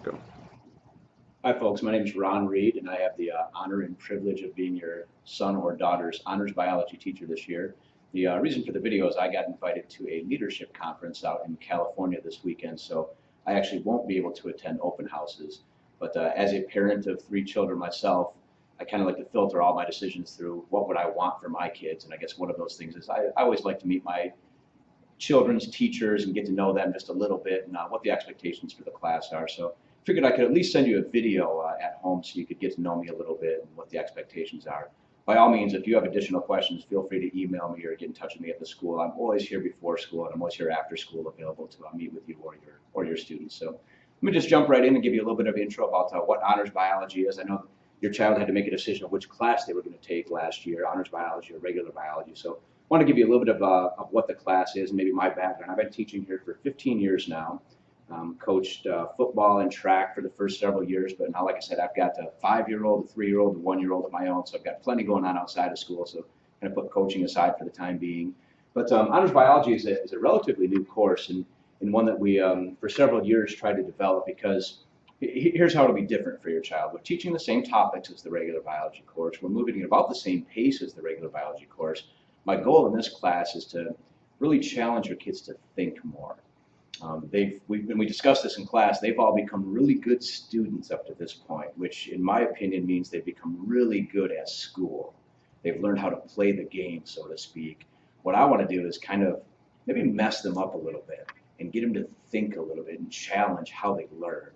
Go. Hi, folks. My name is Ron Reed, and I have the honor and privilege of being your son or daughter's honors biology teacher this year. The reason for the video is I got invited to a leadership conference out in California this weekend, so I actually won't be able to attend open houses. But as a parent of three children myself, I kind of like to filter all my decisions through what would I want for my kids. And I guess one of those things is I always like to meet my children's teachers and get to know them just a little bit and what the expectations for the class are. So I figured I could at least send you a video at home so you could get to know me a little bit and what the expectations are. By all means, if you have additional questions, feel free to email me or get in touch with me at the school. I'm always here before school and I'm always here after school available to meet with you or your students. So let me just jump right in and give you a little bit of intro about what honors biology is. I know your child had to make a decision of which class they were going to take last year, honors biology or regular biology. So I want to give you a little bit of what the class is and maybe my background. I've been teaching here for 15 years now. Coached football and track for the first several years, but now, like I said, I've got a 5-year-old, a 3-year-old, a 1-year-old of my own, so I've got plenty going on outside of school, so I'm going to put coaching aside for the time being. But honors biology is a relatively new course and one that we, for several years, tried to develop because here's how it'll be different for your child. We're teaching the same topics as the regular biology course. We're moving at about the same pace as the regular biology course. My goal in this class is to really challenge your kids to think more. When we discussed this in class, they've all become really good students up to this point, which in my opinion means they've become really good at school. They've learned how to play the game, so to speak. What I want to do is kind of maybe mess them up a little bit and get them to think a little bit and challenge how they learn.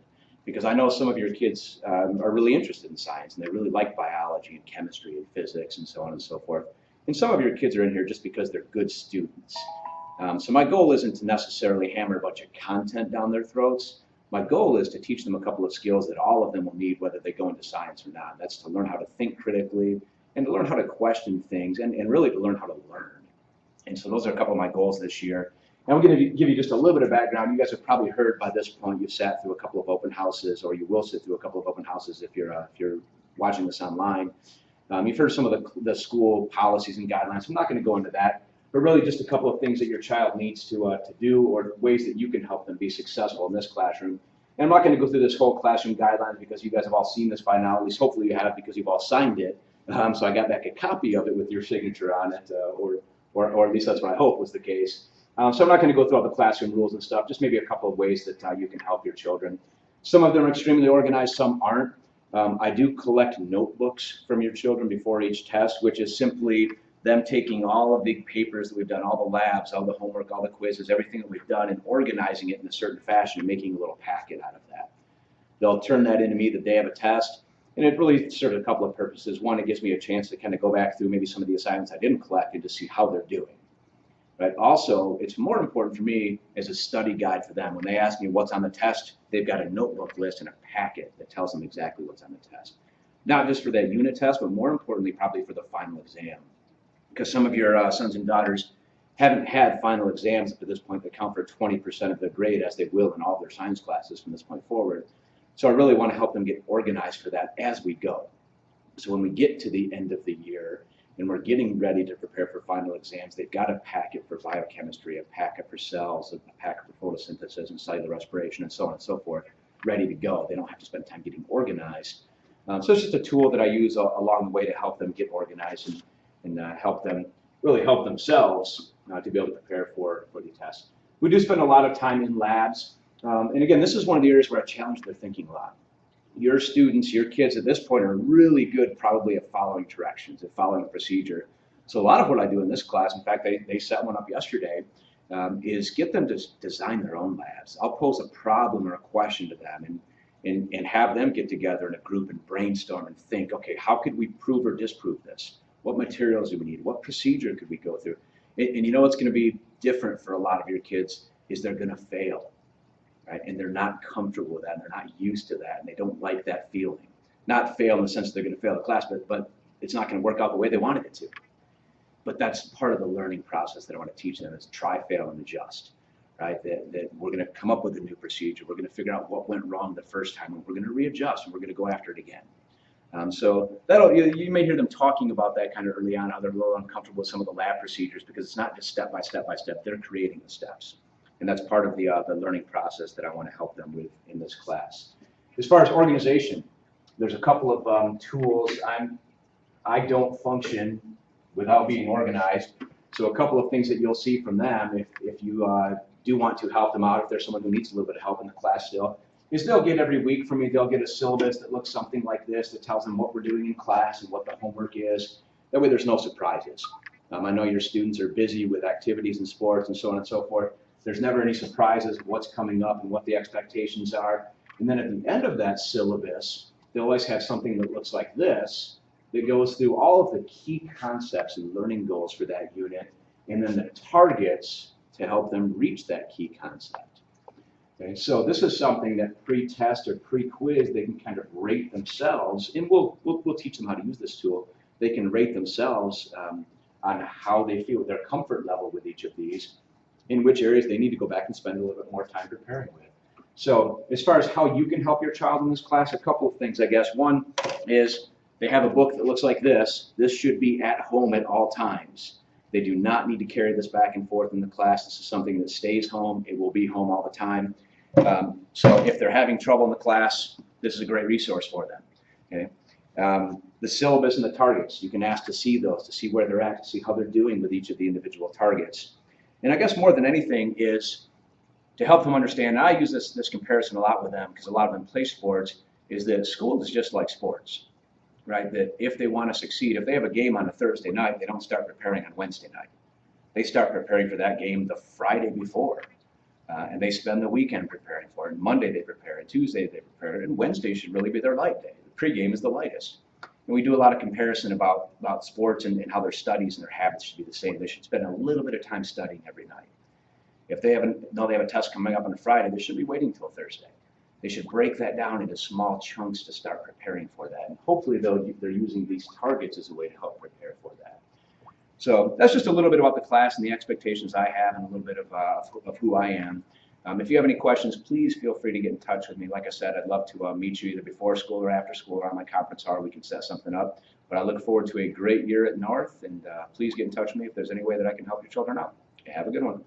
Because I know some of your kids are really interested in science and they really like biology and chemistry and physics and so on and so forth. And some of your kids are in here just because they're good students. So my goal isn't to necessarily hammer a bunch of content down their throats. My goal is to teach them a couple of skills that all of them will need whether they go into science or not. That's to learn how to think critically and to learn how to question things and really to learn how to learn. And so those are a couple of my goals this year. And I'm going to give you just a little bit of background. You guys have probably heard by this point you've sat through a couple of open houses, or you will sit through a couple of open houses if you're watching this online. You've heard some of the school policies and guidelines. I'm not going to go into that, but really just a couple of things that your child needs to do or ways that you can help them be successful in this classroom. And I'm not going to go through this whole classroom guidelines because you guys have all seen this by now, at least hopefully you have because you've all signed it. So I got back a copy of it with your signature on it, or at least that's what I hope was the case. So I'm not going to go through all the classroom rules and stuff, just maybe a couple of ways that you can help your children. Some of them are extremely organized, some aren't. I do collect notebooks from your children before each test, which is simply them taking all of the papers that we've done, all the labs, all the homework, all the quizzes, everything that we've done, and organizing it in a certain fashion and making a little packet out of that. They'll turn that into me the day of a test, and it really serves a couple of purposes. One, it gives me a chance to kind of go back through maybe some of the assignments I didn't collect and to see how they're doing. But also, it's more important for me as a study guide for them. When they ask me what's on the test, they've got a notebook list and a packet that tells them exactly what's on the test. Not just for that unit test, but more importantly, probably for the final exam. Because some of your sons and daughters haven't had final exams up to this point that count for 20% of their grade, as they will in all their science classes from this point forward. So I really want to help them get organized for that as we go. So when we get to the end of the year, and we're getting ready to prepare for final exams, they've got a packet for biochemistry, a packet for cells, a packet for photosynthesis and cellular respiration, and so on and so forth, ready to go. They don't have to spend time getting organized. So it's just a tool that I use along the way to help them get organized and help them really help themselves to be able to prepare for the test. We do spend a lot of time in labs. And again, this is one of the areas where I challenge their thinking a lot. Your students, your kids at this point are really good probably at following directions, at following a procedure. So a lot of what I do in this class, in fact, they set one up yesterday, is get them to design their own labs. I'll pose a problem or a question to them and have them get together in a group and brainstorm and think, okay, how could we prove or disprove this? What materials do we need? What procedure could we go through? And you know what's going to be different for a lot of your kids is they're going to fail. Right? And they're not comfortable with that, and they're not used to that, and they don't like that feeling. Not fail in the sense that they're going to fail the class, but it's not going to work out the way they wanted it to. But that's part of the learning process that I want to teach them is try, fail, and adjust. Right? That we're going to come up with a new procedure. We're going to figure out what went wrong the first time, and we're going to readjust, and we're going to go after it again. So you may hear them talking about that kind of early on, how they're a little uncomfortable with some of the lab procedures because it's not just step by step by step. They're creating the steps. And that's part of the learning process that I want to help them with in this class. As far as organization, there's a couple of tools. I don't function without being organized. So a couple of things that you'll see from them, if you do want to help them out, if there's someone who needs a little bit of help in the class still, is they'll get every week from me, they'll get a syllabus that looks something like this, that tells them what we're doing in class and what the homework is. That way there's no surprises. I know your students are busy with activities and sports and so on and so forth. There's never any surprises of what's coming up and what the expectations are. And then at the end of that syllabus, they always have something that looks like this, that goes through all of the key concepts and learning goals for that unit, and then the targets to help them reach that key concept. Okay, so this is something that pre-test or pre-quiz, they can kind of rate themselves, and we'll teach them how to use this tool. They can rate themselves on how they feel, their comfort level with each of these, in which areas they need to go back and spend a little bit more time preparing with. So as far as how you can help your child in this class, a couple of things, I guess. One is they have a book that looks like this. This should be at home at all times. They do not need to carry this back and forth in the class. This is something that stays home. It will be home all the time. So if they're having trouble in the class, this is a great resource for them. Okay? The syllabus and the targets, you can ask to see those, to see where they're at, to see how they're doing with each of the individual targets. And I guess more than anything is to help them understand, and I use this comparison a lot with them because a lot of them play sports, is that school is just like sports, right? That if they want to succeed, if they have a game on a Thursday night, they don't start preparing on Wednesday night. They start preparing for that game the Friday before, and they spend the weekend preparing for it. And Monday they prepare, and Tuesday they prepare, and Wednesday should really be their light day. The pregame is the lightest. And we do a lot of comparison about sports and how their studies and their habits should be the same. They should spend a little bit of time studying every night. If they know they have a test coming up on a Friday, they should be waiting until Thursday. They should break that down into small chunks to start preparing for that. And hopefully they're using these targets as a way to help prepare for that. So that's just a little bit about the class and the expectations I have and a little bit of who I am. If you have any questions, please feel free to get in touch with me. Like I said, I'd love to meet you either before school or after school or on my conference hall. We can set something up. But I look forward to a great year at North, and please get in touch with me if there's any way that I can help your children out. Have a good one.